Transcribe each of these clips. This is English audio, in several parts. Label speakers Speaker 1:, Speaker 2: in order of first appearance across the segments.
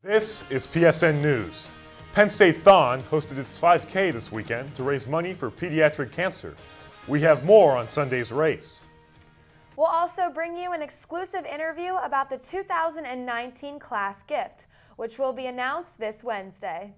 Speaker 1: This is PSN News. Penn State Thon hosted its 5K this weekend to raise money for pediatric cancer. We have more on Sunday's race.
Speaker 2: We'll also bring you an exclusive interview about the 2019 class gift, which will be announced this Wednesday.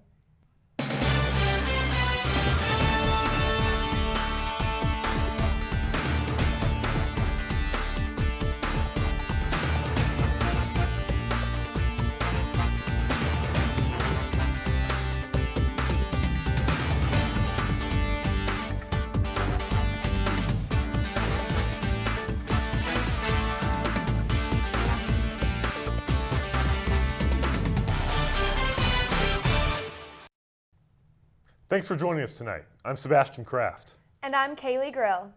Speaker 1: Thanks for joining us tonight. I'm Sebastian Kraft.
Speaker 2: And I'm Kaylee Grill.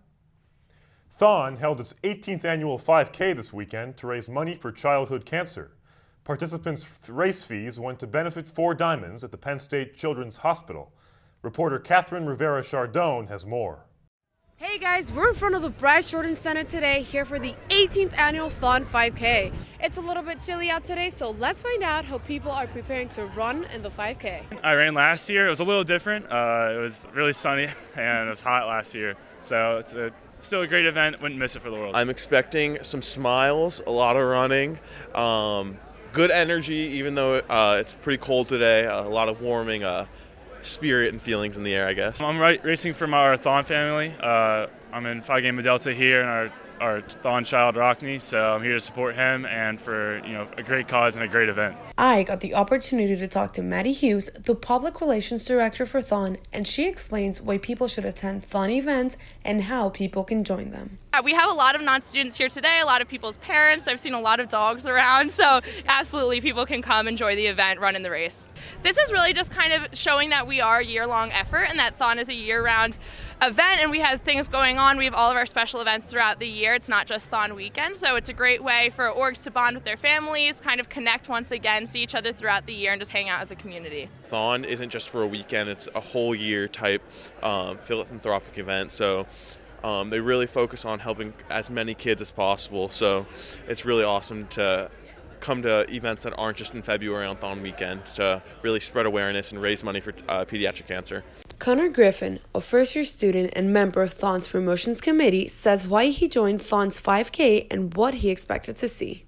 Speaker 1: Thon held its 18th annual 5K this weekend to raise money for childhood cancer. Participants' race fees went to benefit 4 Diamonds at the Penn State Children's Hospital. Reporter Catherine Rivera-Chardone has more.
Speaker 3: Hey guys, we're in front of the Bryce Jordan Center today, here for the 18th annual Thon 5K. It's a little bit chilly out today, so let's find out how people are preparing to run in the 5K.
Speaker 4: I ran last year. It was a little different. It was really sunny and it was hot last year, so it's still a great event. Wouldn't miss it for the world.
Speaker 5: I'm expecting some smiles, a lot of running, good energy, even though it's pretty cold today. A lot of warming spirit and feelings in the air, I guess.
Speaker 4: I'm racing from our Thon family. I'm in Phi Gamma Delta here, and our Thon child Rockney, so I'm here to support him and for a great cause and a great event.
Speaker 3: I got the opportunity to talk to Maddie Hughes, the Public Relations Director for Thon, and she explains why people should attend Thon events and how people can join them.
Speaker 6: We have a lot of non-students here today, a lot of people's parents. I've seen a lot of dogs around, so absolutely people can come enjoy the event, run in the race. This is really just kind of showing that we are a year-long effort and that Thon is a year-round event, and we have things going on. We have all of our special events throughout the year. It's not just Thon weekend, so it's a great way for orgs to bond with their families, kind of connect once again, see each other throughout the year, and just hang out as a community.
Speaker 5: Thon isn't just for a weekend, it's a whole year type philanthropic event, so they really focus on helping as many kids as possible, so it's really awesome to come to events that aren't just in February on Thon weekend to really spread awareness and raise money for pediatric cancer.
Speaker 3: Connor Griffin, a first-year student and member of Thon's promotions committee, says why he joined Thon's 5K and what he expected to see.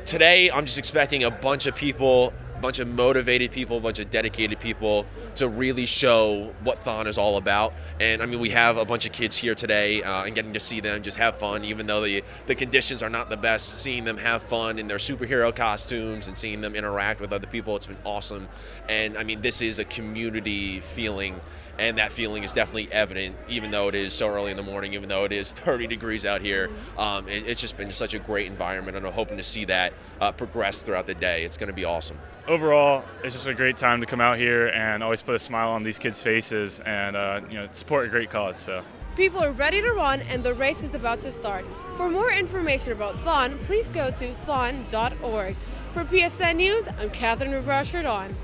Speaker 7: Today, I'm just expecting a bunch of people, a bunch of motivated people, a bunch of dedicated people to really show what Thon is all about. And I mean, we have a bunch of kids here today and getting to see them just have fun, even though the conditions are not the best. Seeing them have fun in their superhero costumes and seeing them interact with other people, it's been awesome. And I mean, this is a community feeling, and that feeling is definitely evident, even though it is so early in the morning, even though it is 30 degrees out here. It's just been such a great environment, and I'm hoping to see that progress throughout the day. It's going to be awesome.
Speaker 4: Overall, it's just a great time to come out here and always put a smile on these kids' faces and support a great cause. So
Speaker 3: People are ready to run and the race is about to start. For more information about Thon, please go to thon.org. For PSN News, I'm Catherine Rivera-Chardone.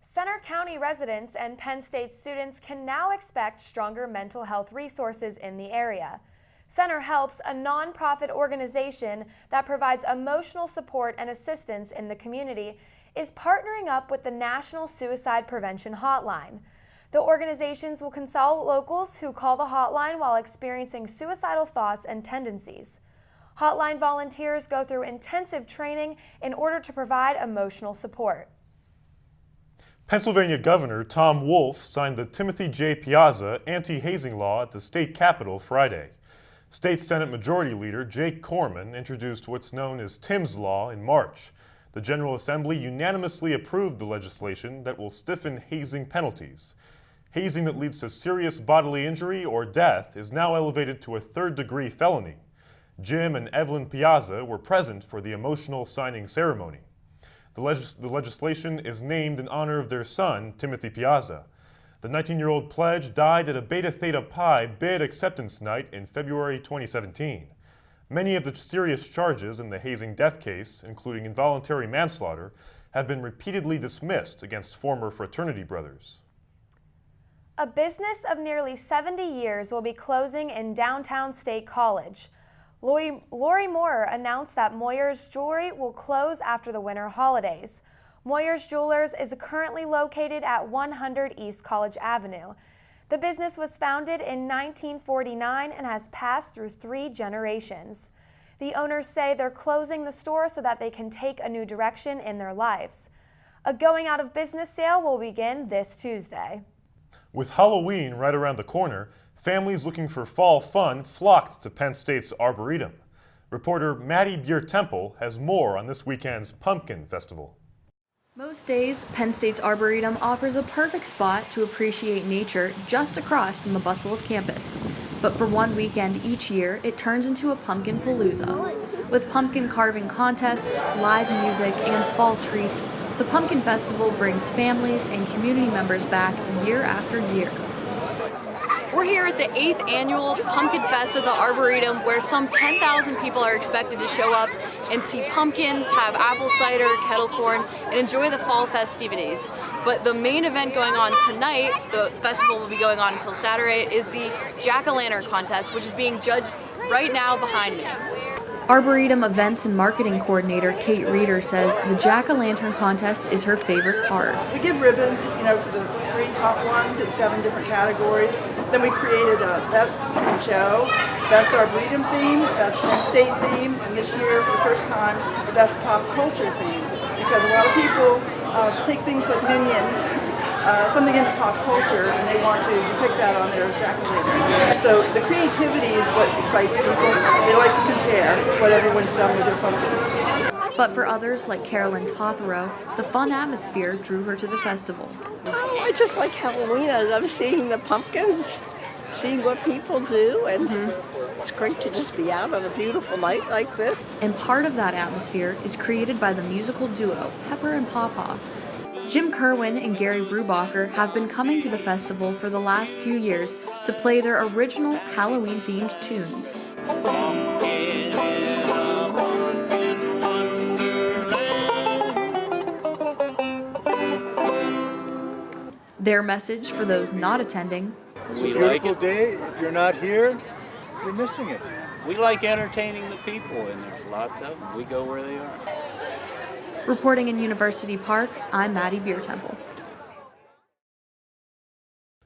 Speaker 2: Center County residents and Penn State students can now expect stronger mental health resources in the area. Center Helps, a nonprofit organization that provides emotional support and assistance in the community, is partnering up with the National Suicide Prevention Hotline. The organizations will consult locals who call the hotline while experiencing suicidal thoughts and tendencies. Hotline volunteers go through intensive training in order to provide emotional support.
Speaker 1: Pennsylvania Governor Tom Wolf signed the Timothy J. Piazza Anti-Hazing Law at the state capitol Friday. State Senate Majority Leader Jake Corman introduced what's known as Tim's Law in March. The General Assembly unanimously approved the legislation that will stiffen hazing penalties. Hazing that leads to serious bodily injury or death is now elevated to a third-degree felony. Jim and Evelyn Piazza were present for the emotional signing ceremony. The legislation is named in honor of their son, Timothy Piazza. The 19-year-old pledge died at a Beta Theta Pi bid acceptance night in February 2017. Many of the serious charges in the hazing death case, including involuntary manslaughter, have been repeatedly dismissed against former fraternity brothers.
Speaker 2: A business of nearly 70 years will be closing in downtown State College. Lori Moore announced that Moyer's Jewelry will close after the winter holidays. Moyer's Jewelers is currently located at 100 East College Avenue. The business was founded in 1949 and has passed through 3 generations. The owners say they're closing the store so that they can take a new direction in their lives. A going out of business sale will begin this Tuesday.
Speaker 1: With Halloween right around the corner, families looking for fall fun flocked to Penn State's Arboretum. Reporter Maddie Beer-Temple has more on this weekend's Pumpkin Festival.
Speaker 8: Most days, Penn State's Arboretum offers a perfect spot to appreciate nature just across from the bustle of campus. But for one weekend each year, it turns into a pumpkin palooza. With pumpkin carving contests, live music, and fall treats, the Pumpkin Festival brings families and community members back year after year. We're here at the 8th annual Pumpkin Fest at the Arboretum, where some 10,000 people are expected to show up and see pumpkins, have apple cider, kettle corn, and enjoy the fall festivities. But the main event going on tonight, the festival will be going on until Saturday, is the Jack-o'-lantern contest, which is being judged right now behind me. Arboretum Events and Marketing Coordinator Kate Reeder says the Jack-o'-lantern contest is her favorite part.
Speaker 9: We give ribbons, for the 3 top ones in 7 different categories. Then we created a Best Pumpkin Show, Best Arboretum theme, Best Penn State theme, and this year, for the first time, the Best Pop Culture theme. Because a lot of people take things like Minions, something in the pop culture, and they want to depict that on their jack-o'-lantern. So the creativity is what excites people. They like to compare what everyone's done with their pumpkins.
Speaker 8: But for others, like Carolyn Tothero, the fun atmosphere drew her to the festival.
Speaker 10: Oh, I just like Halloween. I love seeing the pumpkins, seeing what people do, and it's great to just be out on a beautiful night like this.
Speaker 8: And part of that atmosphere is created by the musical duo Pepper and Pawpaw. Jim Kerwin and Gary Brubacher have been coming to the festival for the last few years to play their original Halloween-themed tunes. Their message for those not attending:
Speaker 11: it's a beautiful day. If you're not here, you're missing it.
Speaker 12: We like entertaining the people, and there's lots of them. We go where they are.
Speaker 8: Reporting in University Park, I'm Maddie Beer-Temple.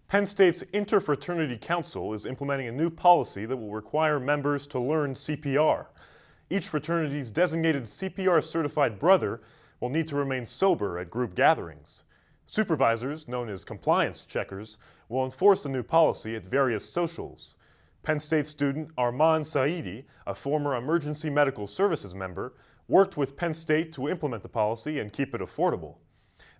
Speaker 1: Penn State's Interfraternity Council is implementing a new policy that will require members to learn CPR. Each fraternity's designated CPR-certified brother will need to remain sober at group gatherings. Supervisors, known as compliance checkers, will enforce the new policy at various socials. Penn State student Arman Saidi, a former emergency medical services member, worked with Penn State to implement the policy and keep it affordable.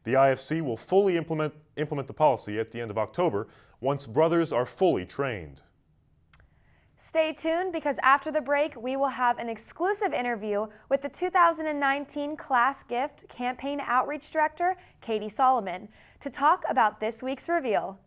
Speaker 1: The IFC will fully implement the policy at the end of October once brothers are fully trained.
Speaker 2: Stay tuned, because after the break, we will have an exclusive interview with the 2019 Class Gift Campaign Outreach Director, Katie Solomon, to talk about this week's reveal.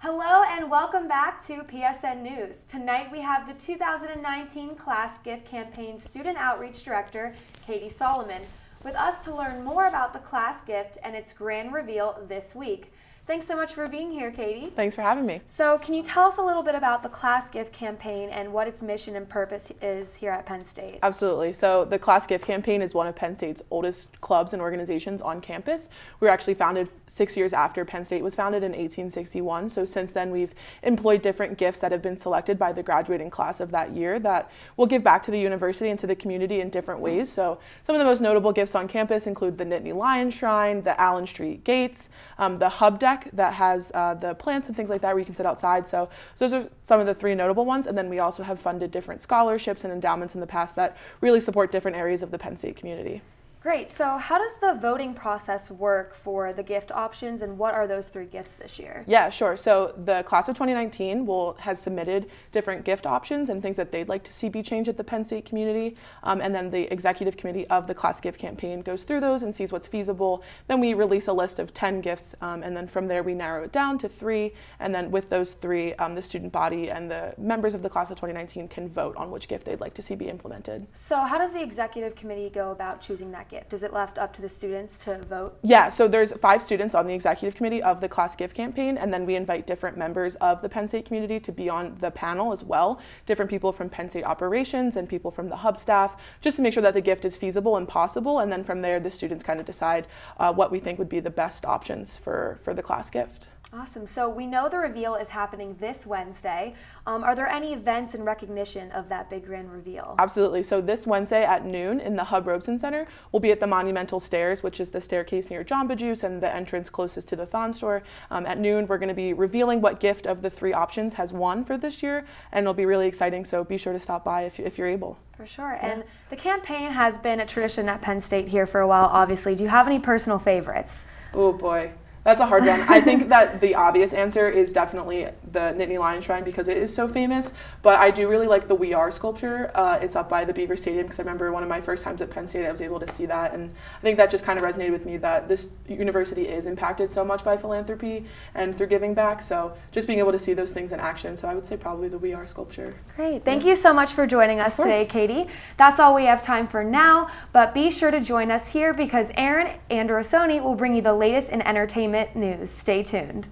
Speaker 2: Hello and welcome back to PSN News. Tonight we have the 2019 Class Gift Campaign Student Outreach Director, Katie Solomon, with us to learn more about the class gift and its grand reveal this week. Thanks so much for being here, Katie.
Speaker 13: Thanks for having me.
Speaker 2: So can you tell us a little bit about the Class Gift Campaign and what its mission and purpose is here at Penn State?
Speaker 13: Absolutely. So the Class Gift Campaign is one of Penn State's oldest clubs and organizations on campus. We were actually founded 6 years after Penn State was founded in 1861. So since then, we've employed different gifts that have been selected by the graduating class of that year that will give back to the university and to the community in different ways. So some of the most notable gifts on campus include the Nittany Lion Shrine, the Allen Street Gates, the Hub Deck that has the plants and things like that where you can sit outside. So those are some of the 3 notable ones. And then we also have funded different scholarships and endowments in the past that really support different areas of the Penn State community.
Speaker 2: Great. So how does the voting process work for the gift options, and what are those 3 gifts this year?
Speaker 13: Yeah, sure. So the class of 2019 has submitted different gift options and things that they'd like to see be changed at the Penn State community. And then the executive committee of the Class Gift Campaign goes through those and sees what's feasible. Then we release a list of 10 gifts, and then from there we narrow it down to 3. And then with those 3, the student body and the members of the class of 2019 can vote on which gift they'd like to see be implemented.
Speaker 2: So how does the executive committee go about choosing that gift? Is it left up to the students to vote?
Speaker 13: Yeah, so there's 5 students on the executive committee of the class gift campaign, and then we invite different members of the Penn State community to be on the panel as well, different people from Penn State operations and people from the hub staff, just to make sure that the gift is feasible and possible, and then from there the students kind of decide what we think would be the best options for the class gift.
Speaker 2: Awesome. So we know the reveal is happening this Wednesday. Are there any events in recognition of that big grand reveal?
Speaker 13: Absolutely. So this Wednesday at noon in the Hub Robeson Center, we'll be at the Monumental Stairs, which is the staircase near Jamba Juice and the entrance closest to the Thon store. At noon, we're going to be revealing what gift of the 3 options has won for this year, and it'll be really exciting. So be sure to stop by if you're able.
Speaker 2: For sure. Yeah. And the campaign has been a tradition at Penn State here for a while, obviously. Do you have any personal favorites?
Speaker 13: Oh boy. That's a hard one. I think that the obvious answer is definitely the Nittany Lion Shrine because it is so famous, but I do really like the We Are sculpture. It's up by the Beaver Stadium because I remember one of my first times at Penn State I was able to see that, and I think that just kind of resonated with me that this university is impacted so much by philanthropy and through giving back, so just being able to see those things in action, so I would say probably the We Are sculpture.
Speaker 2: Great. Thank you so much for joining us today, Katie. That's all we have time for now, but be sure to join us here because Aaron Androsoni will bring you the latest in entertainment news. Stay tuned.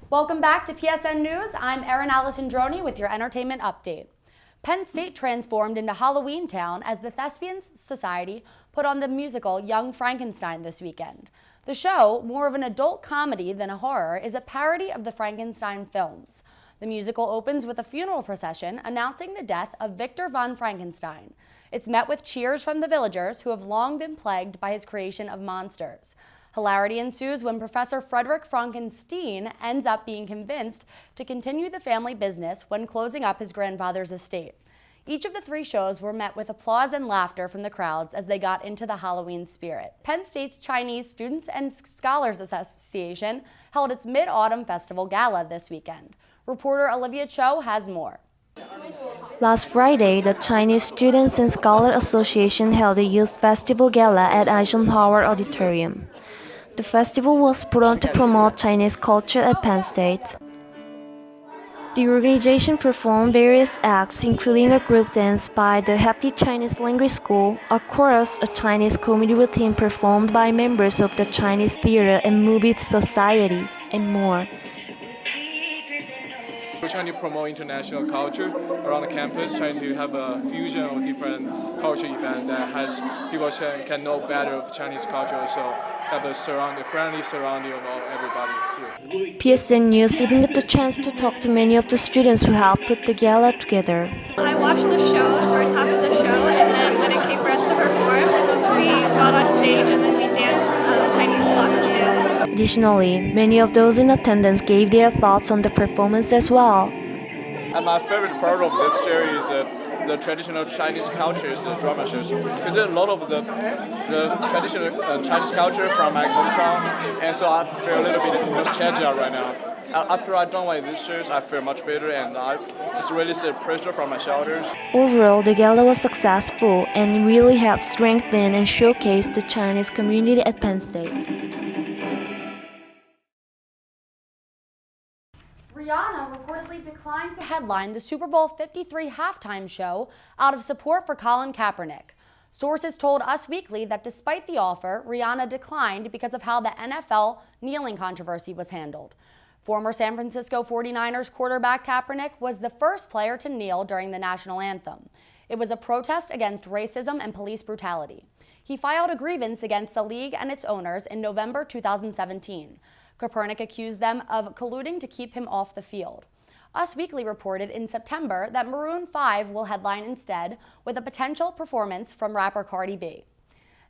Speaker 14: Welcome back to PSN News. I'm Erin Alessandroni with your entertainment update. Penn State transformed into Halloween Town as the Thespians Society put on the musical Young Frankenstein this weekend. The show, more of an adult comedy than a horror, is a parody of the Frankenstein films. The musical opens with a funeral procession announcing the death of Victor von Frankenstein. It's met with cheers from the villagers who have long been plagued by his creation of monsters. Hilarity ensues when Professor Frederick Frankenstein ends up being convinced to continue the family business when closing up his grandfather's estate. Each of the 3 shows were met with applause and laughter from the crowds as they got into the Halloween spirit. Penn State's Chinese Students and Scholars Association held its Mid-Autumn Festival Gala this weekend. Reporter Olivia Cho has more.
Speaker 15: Last Friday, the Chinese Students and Scholars Association held a youth festival gala at Eisenhower Auditorium. The festival was put on to promote Chinese culture at Penn State. The organization performed various acts, including a group dance by the Happy Chinese Language School, a chorus, a Chinese comedy routine performed by members of the Chinese Theater and Movie Society, and more.
Speaker 16: We're trying to promote international culture around the campus, trying to have a fusion of different culture events that has people can know better of Chinese culture, so have a friendly surrounding of everybody here.
Speaker 15: PSN News even got the chance to talk to many of the students who helped put the gala together.
Speaker 17: I watched the show, the first half of the show, and then when it came for us to perform, we got on stage and then we danced Chinese classes dance.
Speaker 15: Additionally, many of those in attendance gave their thoughts on the performance as well.
Speaker 16: And my favorite part of this show is the traditional Chinese cultures, the drama shows. Because there's a lot of the traditional Chinese culture from my hometown, and so I feel a little bit nostalgia right now. After I done like these shows, I feel much better, and I just released the pressure from my shoulders.
Speaker 15: Overall, the gala was successful and really helped strengthen and showcase the Chinese community at Penn State.
Speaker 14: Briona reportedly declined to headline the Super Bowl 53 halftime show out of support for Colin Kaepernick. Sources told Us Weekly that despite the offer, Briona declined because of how the NFL kneeling controversy was handled. Former San Francisco 49ers quarterback Kaepernick was the first player to kneel during the national anthem. It was a protest against racism and police brutality. He filed a grievance against the league and its owners in November 2017. Kaepernick accused them of colluding to keep him off the field. Us Weekly reported in September that Maroon 5 will headline instead with a potential performance from rapper Cardi B.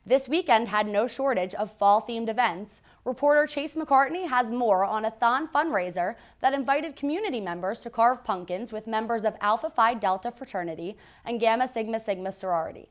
Speaker 14: This weekend had no shortage of fall-themed events. Reporter Chase McCartney has more on a Thon fundraiser that invited community members to carve pumpkins with members of Alpha Phi Delta fraternity and Gamma Sigma Sigma sorority.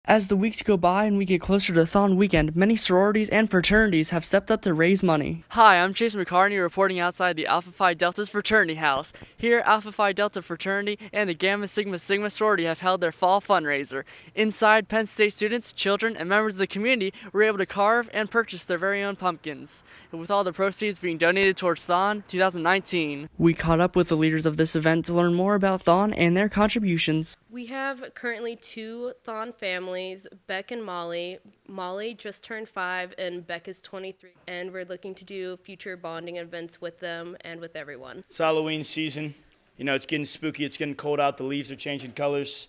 Speaker 18: As the weeks go by and we get closer to Thon weekend, many sororities and fraternities have stepped up to raise money. Hi, I'm Chase McCartney reporting outside the Alpha Phi Delta's fraternity house. Here, Alpha Phi Delta fraternity and the Gamma Sigma Sigma sorority have held their fall fundraiser. Inside, Penn State students, children, and members of the community were able to carve and purchase their very own pumpkins, with all the proceeds being donated towards Thon 2019. We caught up with the leaders of this event to learn more about Thon and their contributions.
Speaker 19: We have currently 2 Thon families, Beck and Molly. Molly just turned 5 and Beck is 23. And we're looking to do future bonding events with them and with everyone.
Speaker 20: It's Halloween season. You know, it's getting spooky, it's getting cold out, the leaves are changing colors.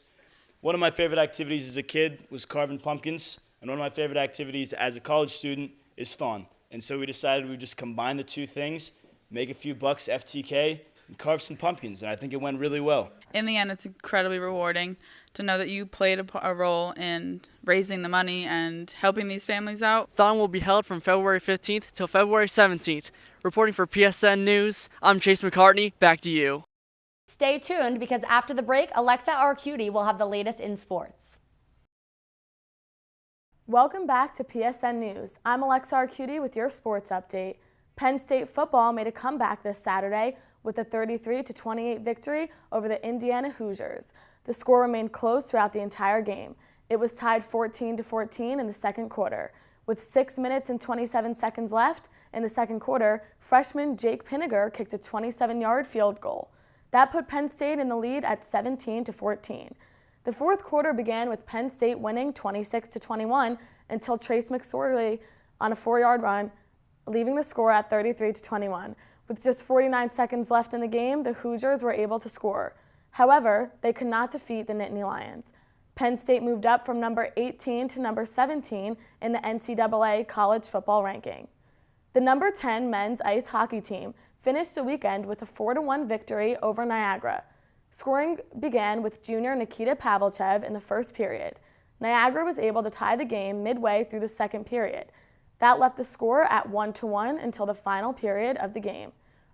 Speaker 20: One of my favorite activities as a kid was carving pumpkins. And one of my favorite activities as a college student is Thon. And so we decided we would just combine the 2 things, make a few bucks FTK, and carve some pumpkins. And I think it went really well.
Speaker 21: In the end, it's incredibly rewarding to know that you played a role in raising the money and helping these families out.
Speaker 18: Thon will be held from February 15th till February 17th. Reporting for PSN News, I'm Chase McCartney. Back to you.
Speaker 14: Stay tuned because after the break, Alexa Arcudi will have the latest in sports.
Speaker 2: Welcome back to PSN News. I'm Alexa Arcudi with your sports update. Penn State football made a comeback this Saturday with a 33-28 victory over the Indiana Hoosiers. The score remained close throughout the entire game. It was tied 14-14 in the second quarter. With 6 minutes and 27 seconds left in the second quarter, freshman Jake Pinniger kicked a 27-yard field goal. That put Penn State in the lead at 17-14. The fourth quarter began with Penn State winning 26-21 until Trace McSorley on a 4-yard run, leaving the score at 33-21. With just 49 seconds left in the game, the Hoosiers were able to score. However, they could not defeat the Nittany Lions. Penn State moved up from number 18 to number 17 in the NCAA college football ranking. The number 10 men's ice hockey team finished the weekend with a 4-1 victory over Niagara. Scoring began with junior Nikita Pavlichev in the first period. Niagara was able to tie the game midway through the second period. That left the score at 1-1 until the final period of the game.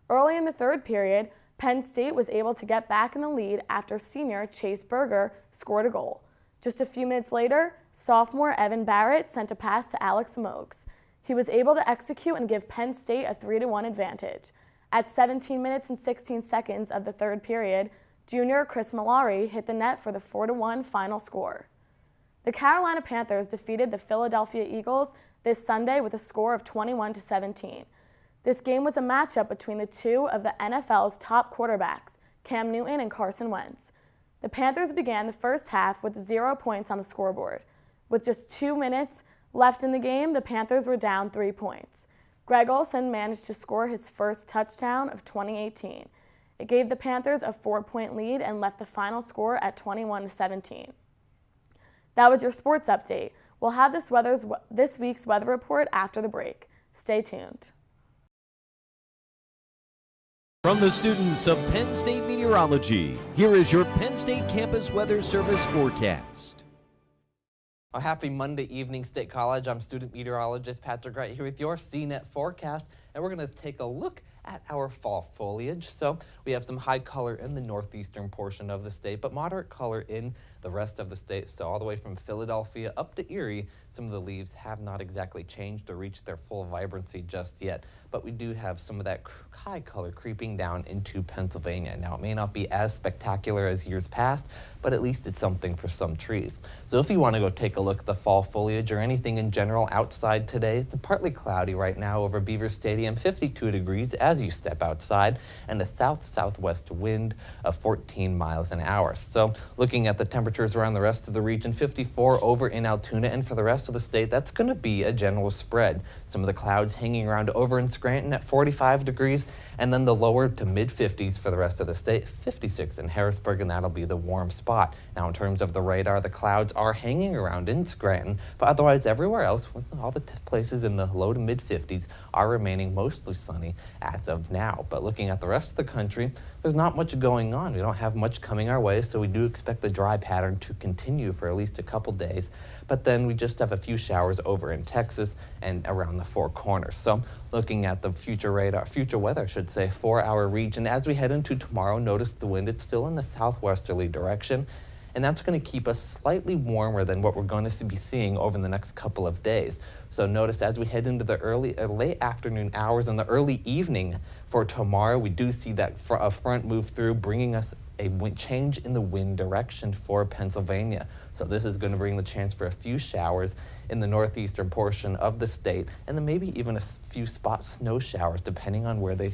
Speaker 2: Early in the third period, Penn State was able to get back in the lead after senior Chase Berger scored a goal. Just a few minutes later, sophomore Evan Barrett sent a pass to Alex Moakes. He was able to execute and give Penn State a 3-1 advantage. At 17 minutes and 16 seconds of the third period, junior Chris Malari hit the net for the 4-1 final score. The Carolina Panthers defeated the Philadelphia Eagles this Sunday with a score of 21-17. This game was a matchup between the 2 of the NFL's top quarterbacks, Cam Newton and Carson Wentz. The Panthers began the first half with 0 points on the scoreboard. With just 2 minutes left in the game, the Panthers were down 3 points. Greg Olsen managed to score his first touchdown of 2018. It gave the Panthers a 4-point lead and left the final score at 21-17. That was your sports update. We'll have this week's weather report after the break. Stay tuned.
Speaker 22: From the students of Penn State Meteorology, here is your Penn State Campus Weather Service forecast.
Speaker 23: A happy Monday evening, State College. I'm student meteorologist Patrick Wright here with your CNET forecast, and we're going to take a look at our fall foliage. So we have some high color in the northeastern portion of the state, but moderate color in the rest of the state. So all the way from Philadelphia up to Erie, some of the leaves have not exactly changed or reached their full vibrancy just yet. But we do have some of that high color creeping down into Pennsylvania. Now, it may not be as spectacular as years past, but at least it's something for some trees. So if you want to go take a look at the fall foliage or anything in general outside today, it's partly cloudy right now over Beaver Stadium, 52 degrees as you step outside, and a south-southwest wind of 14 miles an hour. So looking at the temperatures around the rest of the region, 54 over in Altoona, and for the rest of the state, that's going to be a general spread. Some of the clouds hanging around over in Scranton at 45 degrees, and then the lower to mid-50s for the rest of the state, 56 in Harrisburg, and that'll be the warm spot. Now, in terms of the radar, the clouds are hanging around in Scranton, but otherwise everywhere else, all the places in the low to mid-50s are remaining mostly sunny as of now. But looking at the rest of the country, there's not much going on. We don't have much coming our way, so we do expect the dry pattern to continue for at least a couple days. But then we just have a few showers over in Texas and around the Four Corners. So looking at the future weather, I should say, for our region, as we head into tomorrow, notice the wind, it's still in the southwesterly direction. and that's going to keep us slightly warmer than what we're going to be seeing over the next couple of days. So notice as we head into the late afternoon hours and the early evening for tomorrow, we do see that a front move through, bringing us a change in the wind direction for Pennsylvania. So this is going to bring the chance for a few showers in the northeastern portion of the state, and then maybe even a few spot snow showers, depending on where the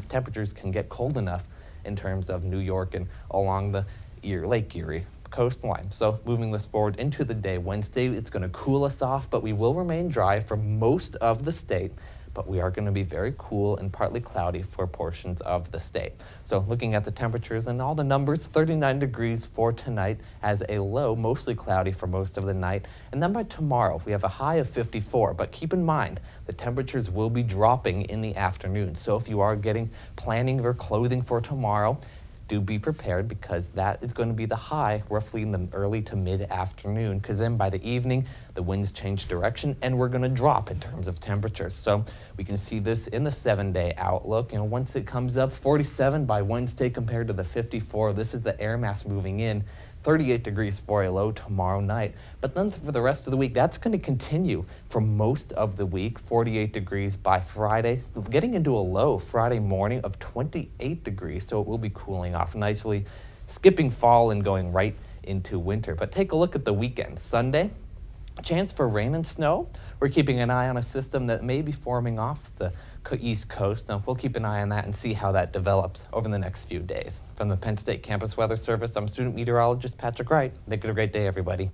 Speaker 23: temperatures can get cold enough in terms of New York and along the Lake Erie coastline. So moving this forward into the day, Wednesday, it's going to cool us off, but we will remain dry for most of the state. But we are going to be very cool and partly cloudy for portions of the state. So looking at the temperatures and all the numbers, 39 degrees for tonight as a low, mostly cloudy for most of the night. And then by tomorrow, we have a high of 54. But keep in mind, the temperatures will be dropping in the afternoon. So if you are planning your clothing for tomorrow, do be prepared, because that is going to be the high roughly in the early to mid-afternoon, because then by the evening, the winds change direction and we're going to drop in terms of temperatures. So we can see this in the 7-day outlook. Once it comes up 47 by Wednesday compared to the 54, this is the air mass moving in. 38 degrees for a low tomorrow night. But then for the rest of the week, that's going to continue for most of the week. 48 degrees by Friday, getting into a low Friday morning of 28 degrees. So it will be cooling off nicely, skipping fall and going right into winter. But take a look at the weekend. Sunday, a chance for rain and snow. We're keeping an eye on a system that may be forming off the East Coast. Now, we'll keep an eye on that and see how that develops over the next few days. From the Penn State Campus Weather Service, I'm student meteorologist Patrick Wright. Make it a great day, everybody.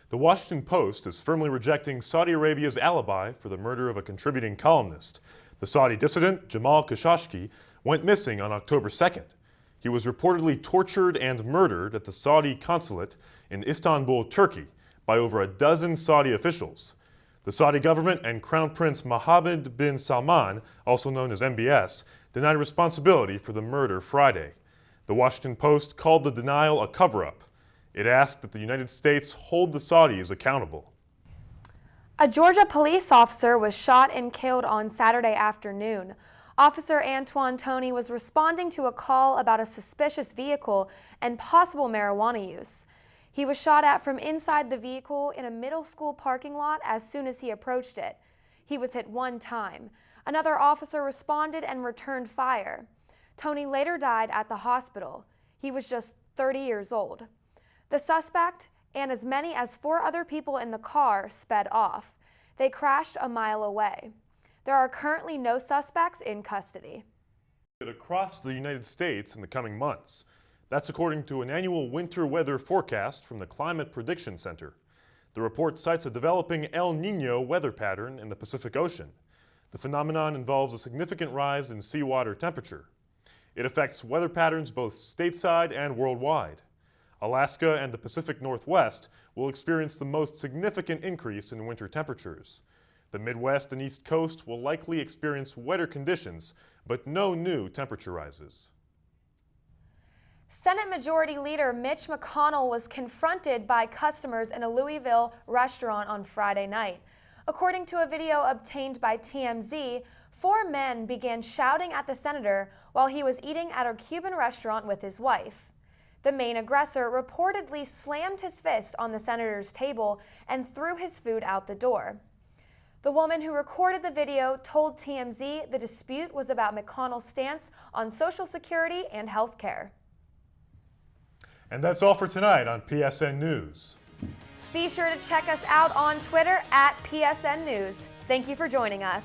Speaker 1: The Washington Post is firmly rejecting Saudi Arabia's alibi for the murder of a contributing columnist. The Saudi dissident, Jamal Khashoggi, went missing on October 2nd. He was reportedly tortured and murdered at the Saudi consulate in Istanbul, Turkey, by over a dozen Saudi officials. The Saudi government and Crown Prince Mohammed bin Salman, also known as MBS, denied responsibility for the murder Friday. The Washington Post called the denial a cover-up. It asked that the United States hold the Saudis accountable.
Speaker 2: A Georgia police officer was shot and killed on Saturday afternoon. Officer Antoine Toney was responding to a call about a suspicious vehicle and possible marijuana use. He was shot at from inside the vehicle in a middle school parking lot as soon as he approached it. He was hit one time. Another officer responded and returned fire. Toney later died at the hospital. He was just 30 years old. The suspect and as many as 4 other people in the car sped off. They crashed a mile away. There are currently no suspects in custody.
Speaker 1: Across the United States in the coming months. That's according to an annual winter weather forecast from the Climate Prediction Center. The report cites a developing El Niño weather pattern in the Pacific Ocean. The phenomenon involves a significant rise in seawater temperature. It affects weather patterns both stateside and worldwide. Alaska and the Pacific Northwest will experience the most significant increase in winter temperatures. The Midwest and East Coast will likely experience wetter conditions, but no new temperature rises.
Speaker 2: Senate Majority Leader Mitch McConnell was confronted by customers in a Louisville restaurant on Friday night. According to a video obtained by TMZ, 4 men began shouting at the senator while he was eating at a Cuban restaurant with his wife. The main aggressor reportedly slammed his fist on the senator's table and threw his food out the door. The woman who recorded the video told TMZ the dispute was about McConnell's stance on Social Security and health care.
Speaker 1: And that's all for tonight on PSN News.
Speaker 2: Be sure to check us out on Twitter at PSN News. Thank you for joining us.